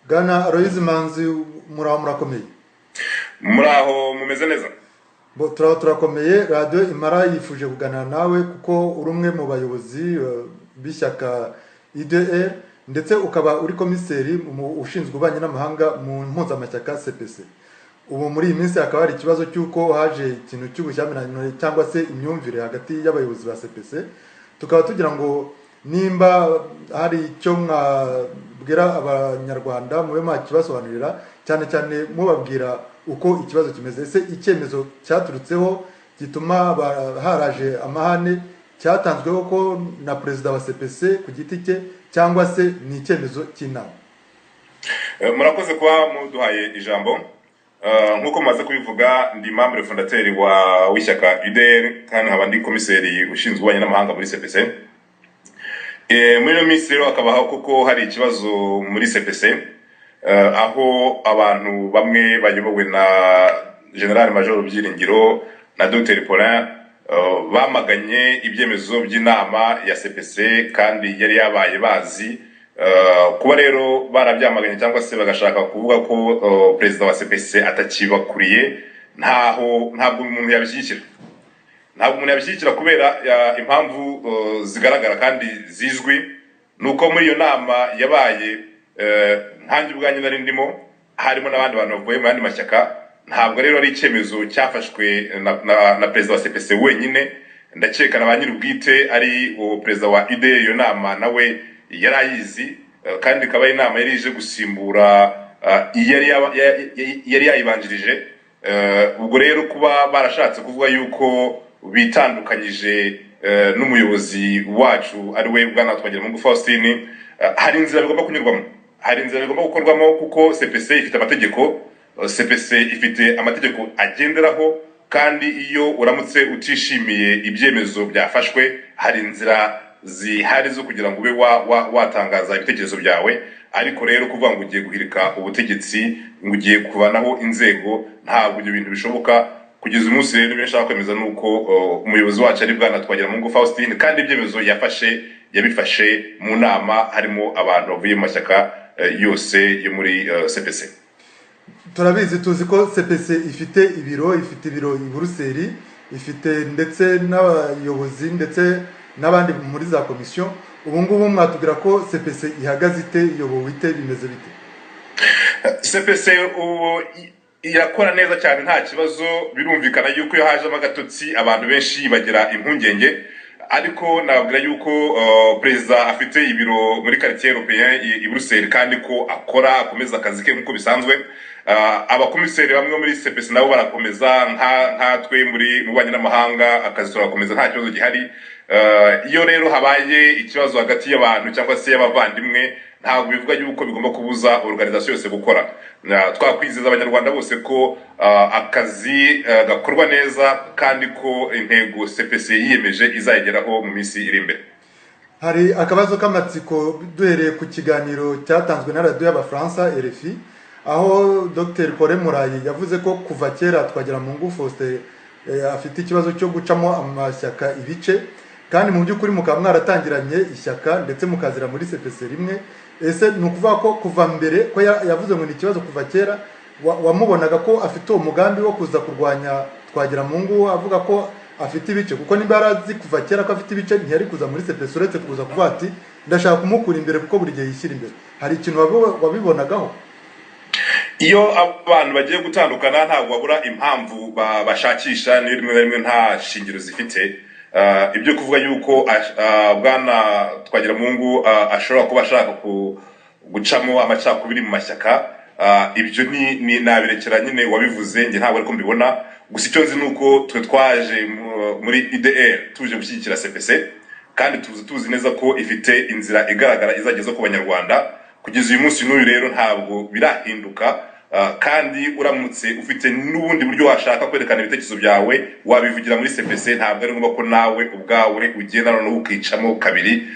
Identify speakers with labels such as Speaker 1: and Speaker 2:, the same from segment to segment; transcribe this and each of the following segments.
Speaker 1: Bwana Aloyizi Manzi, muraho murakomeye?
Speaker 2: Muraho mumeze neza?
Speaker 1: Turakomeye. Radio Impara yifuje kuganira nawe kuko uri umwe mu bayobozi b'ishyaka IDR ndetse ukaba uri komiseri ushinzwe ububanyi n'amahanga mu mpuzamashyaka CPC. Ubu muri iyi minsi hakaba hari ikibazo cy'uko haje ikintu cy'ubushyamirane cyangwa se imyumvire hagati y'abayobozi ba CPC. Tukaba tugira ngo nimba hari icyo mwabwira abanyarwanda mube makibasobanurira cyane cyane mubabwira uko ikibazo kimeze. Ese icyemezo cyaturutseho gituma haraje amahane cyatanzweho ko na perezida wa CPC ku giti cye cyangwa se ni icyemezo cy'inama?
Speaker 2: Murakoze kuba muduhaye ijambo. Nkuko maze kubivuga, ndi membre fondateur w'ishyaka UDR kandi nkaba ndi komiseri ushinzwe ububanyi n'amahanga muri CPC. Muri no minsi rero akabaho kuko hari ikibazo muri CPC, aho abantu bamwe bayobowe na General Major Byiringiro na Dr Paulin bamaganye ibyemezo by'inama ya CPC kandi yari yabaye bazi. Kuba rero barabyamaganye cyangwa se bagashaka kuvuga ko perezida wa CPC atakibakuriye, ntabwo umuntu yabishyikira. Ntabwo umuntu yabishyikira kubera impamvu zigaragara kandi zizwi. Nuko muri iyo nama yabaye, nkanjye ubwanjye nari ndimo, harimo n'abandi bantu bavuye mu yandi mashyaka. Ntabwo rero ari icyemezo cyafashwe na perezida wa CPC wenyine. Ndakeka na ba nyir'ubwite ari perezida wa IDE, iyo nama nawe yarayizi, kandi ikaba inama yari ije gusimbura yari yayibanjirije. Ubwo rero kuba barashatse kuvuga yuko bitandukanyije n'umuyobozi wacu ari we Bwana Twagiramungu Faustin, hari inzira bigomba kunyurwamo, hari inzira bigomba gukorwamo kuko CPC ifite amategeko. CPC ifite amategeko agenderaho, kandi iyo uramutse utishimiye ibyemezo byafashwe, hari inzira zihari zo kugira ngo ube watangaza ibitekerezo byawe. Ariko rero kuvuga ngo ugiye guhirika ubutegetsi, ngo ugiye kuvanaho inzego, ntabwo ibyo bintu bishoboka. Kugeza umunsi rero bishaka kwemeza nuko umuyobozi wacu ari Bwana Twagiramungu Faustin, kandi ibyemezo yabifashe mu nama harimo abantu bavuye mu mashyaka yose yo muri CPC.
Speaker 1: Turabizi, tuzi ko CPC ifite ibiro i Buruseli, ifite ndetse n'abayobozi ndetse n'abandi muri za komisiyo. Ubu ngubu mwatubwira ko CPC ihagaze ite, iyobowe ite, bimeze bite?
Speaker 2: CPC irakora neza cyane, nta kibazo. Birumvikana yuko iyo hajemo agatotsi abantu benshi bagira impungenge, ariko nababwira yuko perezida afite ibiro muri quartier européen i Bruxelles kandi ko akomeza akazi ke nk'uko bisanzwe. Abakomiseri bamwe muri CPC nabo barakomeza nkatwe muri ububanyi n'amahanga, akazi turakomeza nta kibazo gihari. Iyo rero habaye ikibazo hagati y'abantu cyangwa se y'abavandimwe, ntabwo bivuga yuko bigomba kubuza organisation yose gukora. Twakwizeza abanyarwanda bose ko akazi gakorwa neza kandi ko intego CPC yiyemeje izageraho mu minsi iri imbere.
Speaker 1: Hari akabazo k'amatsiko duhereye ku kiganiro cyatanzwe na radio y'Abafaransa RFI, aho Dr Paulin Murayi yavuze ko kuva kera Twagiramungu Faustin afite ikibazo cyo gucamo amashyaka ibice, kandi mu by'ukuri mukaba mwaratangiranye ishyaka ndetse mukazira muri CPC rimwe. Ese ni ukuvuga ko kuva mbere ko yavuze ngo ni ikibazo kuva kera, wamubonaga ko afite uwo mugambi wo kuza kurwanya Twagiramungu avuga ko afite ibice? Kuko niba yarazi kuva kera ko afite ibice, ntiyari kuza muri CPC uretse kuza kuvuga ati ndashaka kumukura imbere kuko buri gihe yishyira imbere. Hari ikintu wabibonagaho?
Speaker 2: Iyo abantu bagiye gutandukana ntabwo babura impamvu bashakisha, ni rimwe na rimwe nta shingiro zifite. Ibyo kuvuga yuko Bwana Twagiramungu ashobora kuba ashaka gucamo amacakubiri mu mashyaka, ibyo ni nabirekera nyine wabivuze, nge ntabwo ariko mbibona. Gusa icyo nzi nuko twe twaje muri IDR tuje gushyigikira CPC, kandi tuzi neza ko ifite inzira igaragara izageza ku banyarwanda. Kugeza uyu munsi n'uyu rero ntabwo birahinduka, kandi uramutse ufite n'ubundi buryo washaka kwerekana ibitekerezo byawe wabivugira muri CPC. Ntabwo ari ngombwa ko nawe ubwawe ugenda no ukicamo kabiri.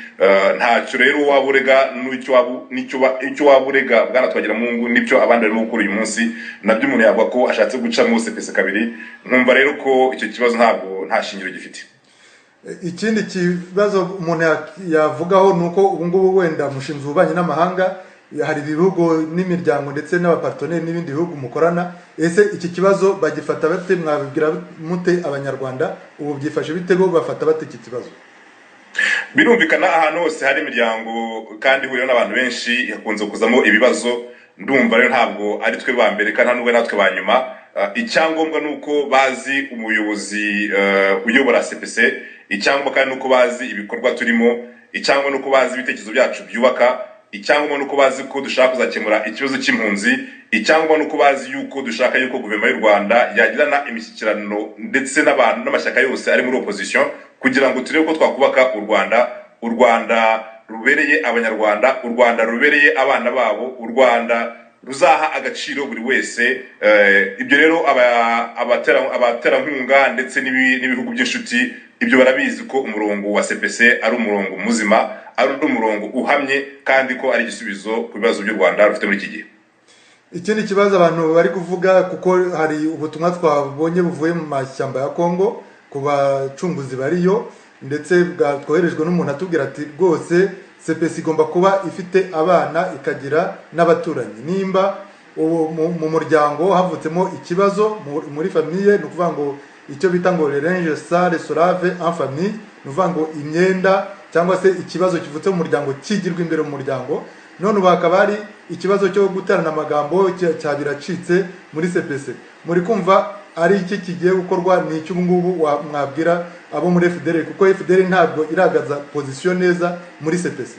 Speaker 2: Ntacyo rero waburega n'icyo waburega Bwana Twagiramungu n'ibyo abandi barimo gukora uyu munsi, nabyo umuntu yavuga ko ashatse gucamo CPC kabiri. Nkumva rero ko icyo kibazo nta shingiro gifite.
Speaker 1: Ikindi kibazo umuntu yavugaho nuko ubu ngubu wenda mushinzwe ububanyi n'amahanga hari ibihugu n'imiryango ndetse n'abaparteneri n'ibindi bihugu mukorana, ese iki kibazo bagifata bate, mwabibwira mute abanyarwanda, ubu byifashe bitego bafata bate iki kibazo?
Speaker 2: Birumvikana ahantu hose hari imiryango kandi ihurira n'abantu benshi yakunze kuzamo ibibazo. Ndumva rero ntabwo ari twe ba mbere kandi nubwo natwe ba nyuma. Icyangombwa nuko bazi umuyobozi uyobora CPC, icyangombwa kandi nuko bazi ibikorwa turimo, icyangombwa nuko bazi ibitekerezo byacu byubaka, icyangombwa nuko bazi ko dushaka kuzakemura ikibazo cy'impunzi, icyangombwa nuko bazi yuko dushaka yuko guverinoma y'u Rwanda yagirana imishyikirano ndetse n'abantu n'amashyaka yose ari muri opposition kugira ngo turebe ko twakubaka u Rwanda rubereye abanyarwanda, u Rwanda rubereye abana babo, u Rwanda ruzaha agaciro buri wese. Ibyo rero abaterankunga ndetse n'ibihugu by'inshuti ibyo barabizi ko umurongo wa CPC ari umurongo muzima, ari umurongo uhamye kandi ko ari igisubizo ku bibazo by'u Rwanda rufite muri iki gihe.
Speaker 1: Ikindi kibazo abantu bari kuvuga, kuko hari ubutumwa twabonye buvuye mu mashyamba ya Kongo ku bacunguzi bariyo, ndetse bwatwoherejwe n'umuntu atubwira ati rwose CPC igomba kuba ifite abana ikagira n'abaturanyi. Nimba mu muryango havutsemo ikibazo muri famille, ni ukuvuga ngo icyo bita ngo range sale solave en famille, ni ukuvuga ngo imyenda cyangwa se ikibazo kivutse mu muryango kigirwa imbere mu muryango, none bakaba ari ikibazo cyo guterana amagambo cyabiracitse muri CPC. Muri kumva ari iki kigiye gukorwa, ni icyo ngubu mwabwira abo muri FDL, kuko FDL ntabwo iragaza position neza muri CPC?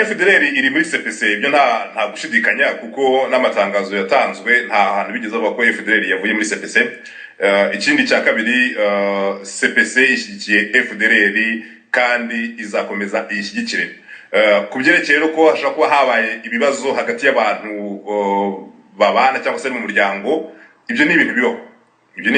Speaker 2: FDL iri muri CPC, ibyo nta gushidikanya, kuko n'amatangazo yatanzwe nta hantu bigeze bavuga ko FDL yavuye muri CPC. Ikindi cya kabiri, CPC ishyigikiye FDL kandi izakomeza iyishyigikire. Kubyerekeye rero ko hashobora kuba habaye ibibazo hagati y'abantu babana cyangwa se mu muryango, ibyo ni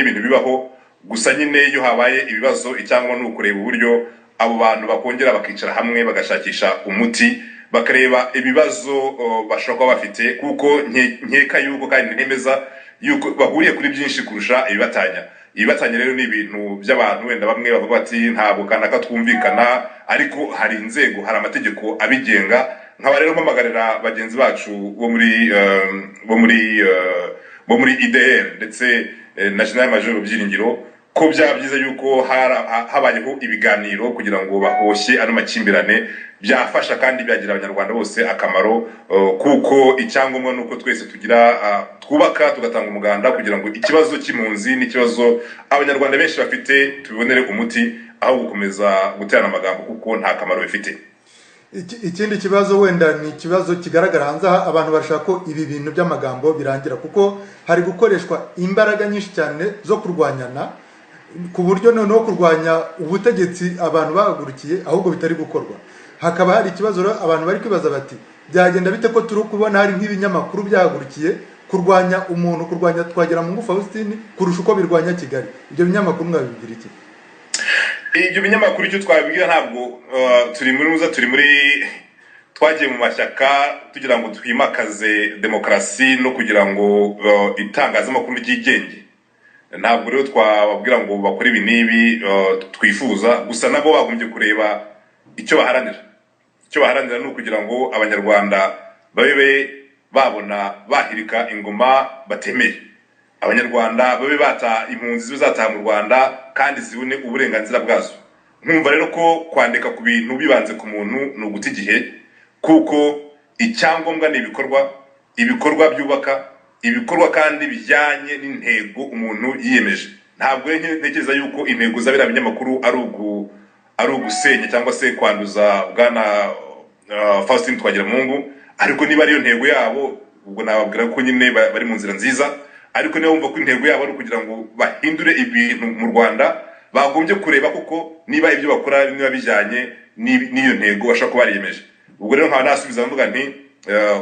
Speaker 2: ibintu bibaho, gusa nyine iyo habaye ibibazo icyangombwa ni ukureba uburyo abo bantu bakongera bakicara hamwe bagashakisha umuti, bakareba ibibazo bashobora kuba bafite, kuko nkeka yuko kandi nemeza yuko bahuriye kuri byinshi kurusha ibibatanya rero ni ibintu by'abantu wenda bamwe bavuga bati ntabwo kanaka twumvikana, ariko hari inzego, hari amategeko abigenga. Nkaba rero mpamagarira bagenzi bacu bo muri IDR ndetse na General Major Byiringiro ko byaba byiza yuko habayeho ibiganiro kugira ngo bahoshye ano makimbirane, byafasha kandi byagira abanyarwanda bose akamaro, kuko icyangombwa nuko twese twubaka tugatanga umuganda kugira ngo ikibazo cy'impunzi n'ikibazo abanyarwanda benshi bafite tubibonere umuti, aho gukomeza guterana amagambo kuko nta kamaro bifite.
Speaker 1: Ikindi kibazo wenda ni ikibazo kigaragara hanze, abantu bashaka ko ibi bintu by'amagambo birangira, kuko hari gukoreshwa imbaraga nyinshi cyane zo kurwanyana, ku buryo noneho kurwanya ubutegetsi abantu bahagurukiye ahubwo bitari gukorwa. Hakaba hari ikibazo rero abantu bari kwibaza bati byagenda bite ko turi kubona hari nk'ibinyamakuru byahagurukiye kurwanya umuntu, kurwanya Twagiramungu Faustin kurusha uko birwanya Kigali. Ibyo binyamakuru mwabibwira iki?
Speaker 2: Ibyo binyamakuru icyo twabibwira, ntabwo twagiye mu mashyaka tugira ngo twimakaze demokarasi no kugira ngo itangazamakuru ryigenge. Ntabwo rero twababwira ngo bakore ibi n'ibi twifuza, gusa nabo bagombye kureba icyo baharanira. Icyo baharanira ni ukugira ngo abanyarwanda babe babona bahirika ingoma batemeye, abanyarwanda babe bata impunzi zizataha mu Rwanda kandi zibone uburenganzira bwazo. Nkumva rero ko kwandika ku bintu bibanze ku muntu ni uguta igihe, kuko icyangombwa ni ibikorwa byubaka, ibikorwa kandi bijyanye n'intego umuntu yiyemeje. Ntabwo ntekereza yuko intego z'abira binyamakuru ari ugusenya cyangwa se kwanduza bwana Faustin Twagiramungu, ariko niba ariyo ntego yabo, ubwo nababwira ko nyine bari mu nzira nziza. Ariko niba wumva ko intego yabo ari kugira ngo bahindure ibintu mu Rwanda, bagombye kureba kuko niba ibyo bakora niba bijyanye n'iyo ntego bashaka kuba bariyemeje. Ubwo rero nkaba nasubiza mvuga nti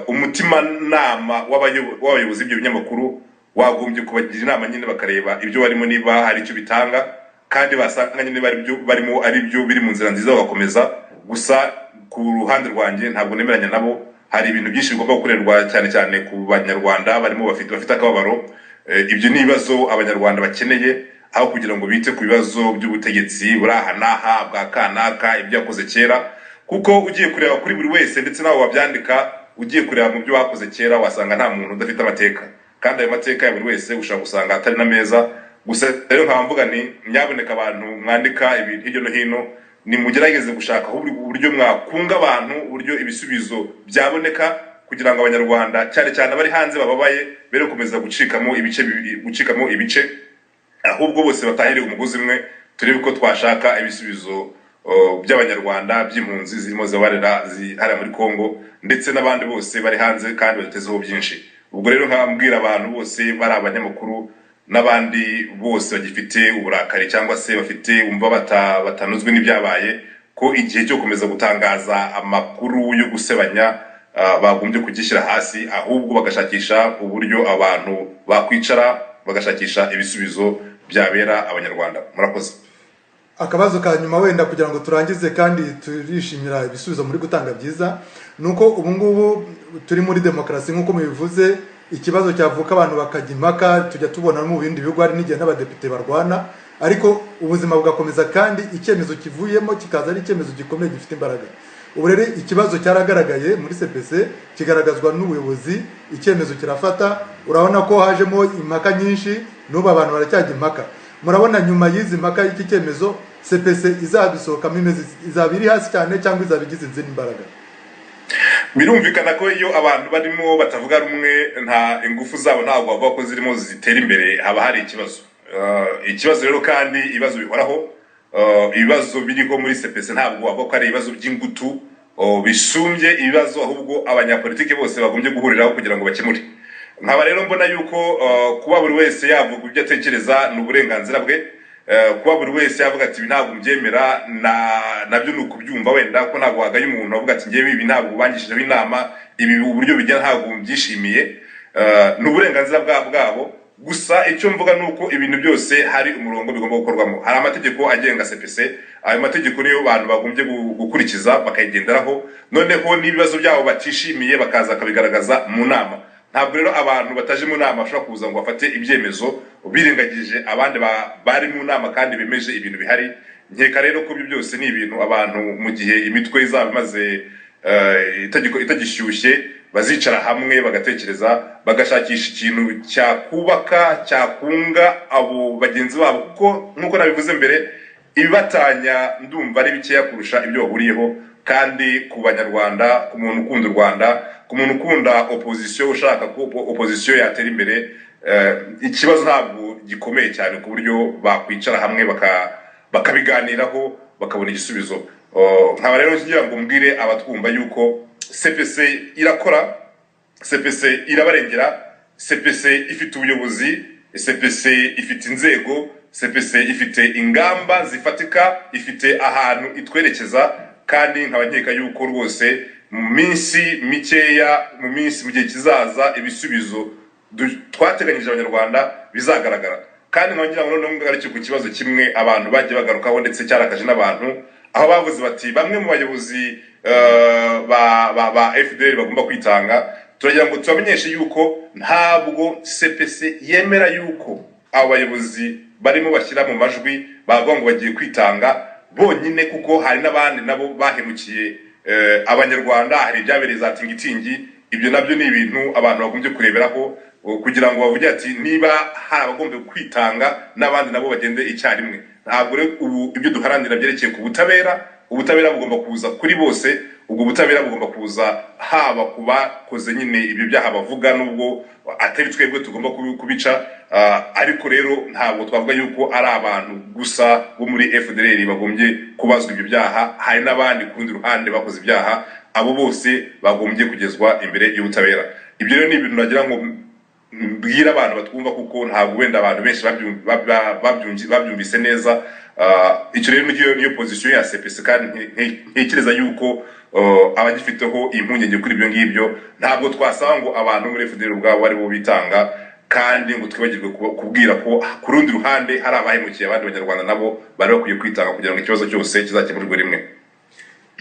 Speaker 2: umutima nama w'abayobozi b'ibyo binyamakuru wagombye kubagira inama nyine bakareba ibyo barimo niba hari icyo bitanga, kandi basanga nyine barimo ari byo biri mu nzira nziza bagakomeza. Gusa ku ruhande rwanjye ntabwo nemeranya nabo, hari ibintu byinshi bigomba gukorerwa cyane cyane ku banyarwanda barimo bafite akababaro. Ibyo ni ibibazo abanyarwanda bakeneye, aho kugira ngo bite ku bibazo by'ubutegetsi buraha naha bwa kanaka ibyo yakoze kera, kuko ugiye kureba kuri buri wese ndetse nawe wabyandika ugiye kureba mu byo wakoze kera wasanga nta muntu udafite amateka, kandi ayo mateka ya buri wese ushobora gusanga atari na meza. Gusa rero nkaba mvuga ni nyaboneka abantu mwandika ibintu hirya no hino, ni mugerageze gushaka uburyo mwakunga abantu, uburyo ibisubizo byaboneka, kugira ngo abanyarwanda cyane cyane bari hanze bababaye bere kumeza gucikamo ibice, ahubwo bose batahire umugozi umwe, turebe ko twashaka ibisubizo by'abanyarwanda by'impunzi zirimo zabarera zihara muri Kongo, ndetse n'abandi bose bari hanze kandi batezeho byinshi. Ubwo rero nkabambwira abantu bose bari abanyamakuru n'abandi bose bagifite uburakari cyangwa se bafite umva batanuzwe n'ibyabaye, ko igihe cyo komeza gutangaza amakuru yo gusebanya bagombye kugishyira hasi, ahubwo bagashakisha uburyo abantu bakwicara bagashakisha ibisubizo byabera abanyarwanda. Murakoze.
Speaker 1: Akabazo ka nyuma wenda kugira ngo turangize kandi turishimira ibisubizo muri gutanga byiza, nuko ubu ngubu turi muri demokarasi nk'uko mubivuze, ikibazo cyavuka abantu bakajya impaka, tujya tubona mu bindi bihugu hari n'igihe n'abadepite barwana, ariko ubuzima bugakomeza kandi icyemezo kivuyemo kikaza ari icyemezo gikomeye gifite imbaraga. Ubu rero ikibazo cyaragaragaye muri CPC, kigaragazwa n'ubuyobozi, icyemezo kirafata, urabona ko hajemo impaka nyinshi, n'ubu abantu baracyajya impaka. Murabona nyuma y'izi mpaka y'iki cyemezo CPC izabisohokamo imeze, izaba iri hasi cyane cyangwa izaba igize izindi imbaraga?
Speaker 2: Birumvikana ko iyo abantu barimo batavuga rumwe, nta ingufu zabo ntabwo bavuga ko zirimo zitera imbere, haba hari ikibazo. Ikibazo rero kandi ibibazo bihoraho, ibibazo biriho muri CPC ntabwo bavuga ko ari ibibazo by'ingutu bisumbye ibibazo, ahubwo abanyapolitike bose bagombye guhuriraho kugira ngo bakemure. Nkaba rero mbona yuko kuba buri wese yavuga ibyo atekereza n'uburenganzira bwe, kuba buri wese yavuga ati ntabwo mbyemera nabyo nukubyumva, wenda ko ntabwo wagaye umuntu avuga ati ngiye ibi ntabwo bangishije inama, ibi uburyo bijya ntabwo mbyishimiye, n'uburenganzira bwabo. Gusa icyo mvuga nuko ibintu byose hari umurongo bigomba gukorwamo. Hari amategeko agenga CPC, ayo mategeko niyo abantu bagombye gukurikiza bakayigenderaho, noneho n'ibibazo byabo batishimiye bakaza kabigaragaza mu nama. Ntabwo rero abantu bataje mu nama bashobora kuza ngo bafate ibyemezo birengagije abandi bari mu nama kandi bemeje ibintu bihari. Nkeka rero ko ibyo byose ni ibintu abantu mu gihe imitwe izaba imaze itagishyushye bazicara hamwe bagatekereza, bagashakisha ikintu cyakubaka cyakunga abo bagenzi babo, kuko nkuko nabivuze mbere, ibibatanya ndumva ari bikeya kurusha ibyo bahuriyeho. Kandi ku banyarwanda, ku muntu ukunda u Rwanda, ku muntu ukunda opposition, ushaka ko opposition yatera imbere, ikibazo ntabwo gikomeye cyane ku buryo bakwicara hamwe bakabiganiraho bakabona igisubizo. Nkaba rero ngira ngo mbwire abatwumva yuko CPC irakora, CPC irabarengera, CPC ifite ubuyobozi, CPC ifite inzego, CPC ifite ingamba zifatika, ifite ahantu itwerekeza, kandi nkaba nkeka yuko rwose mu minsi mikeya, mu gihe kizaza, ibisubizo twateganyije abanyarwanda bizagaragara. Kandi nkaba ngira ngo noneho ngaruke ku kibazo kimwe abantu bagiye bagarukaho ndetse cyarakaje n'abantu, aho bavuze bati bamwe mu bayobozi ba FDL bagomba kwitanga. Turagira ngo tubamenyeshe yuko ntabwo CPC yemera yuko abo bayobozi barimo bashyira mu majwi bavuga ngo bagiye kwitanga bonyine, kuko hari n'abandi nabo bahemukiye abanyarwanda. Hari ibyabereye za tingitingi, ibyo nabyo ni ibintu abantu bagombye kureberaho kugira ngo bavuge ati niba hari abagomba kwitanga n'abandi nabo bagende icyarimwe. Ntabwo rero ubu ibyo duharanira byerekeye ku butabera, ubutabera bugomba kuza kuri bose. Ubwo butabera bugomba kuza haba kubakoze nyine ibyo byaha bavuga, nubwo atari twebwe tugomba kubica, ariko rero ntabwo twavuga yuko ari abantu gusa bo muri FDL bagombye kubazwa ibyo byaha. Hari n'abandi ku rundi ruhande bakoze ibyaha, abo bose bagombye kugezwa imbere y'ubutabera. Ibyo rero ni ibintu nagira ngo mbwira abantu batwumva, kuko ntabwo wenda abantu benshi babyumvise neza. Icyo rero niyo position ya CPC, kandi ntekereza yuko abagifiteho impungenge kuri ibyo ngibyo, ntabwo twasaba ngo abantu muri FDL ubwabo ari bo bitanga, kandi ngo twibagirwe kubwira ko ku rundi ruhande hari abahemukiye abandi banyarwanda nabo bari bakwiye kwitanga kugira ngo ikibazo cyose kizakemurwe rimwe.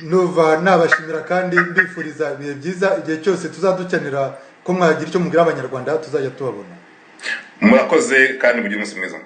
Speaker 1: Nuva nabashimira kandi mbifuriza ibihe byiza. Igihe cyose tuzadukenera ko mwagira icyo mubwira abanyarwanda tuzajya tubabona.
Speaker 2: Murakoze kandi mugire umunsi mwiza.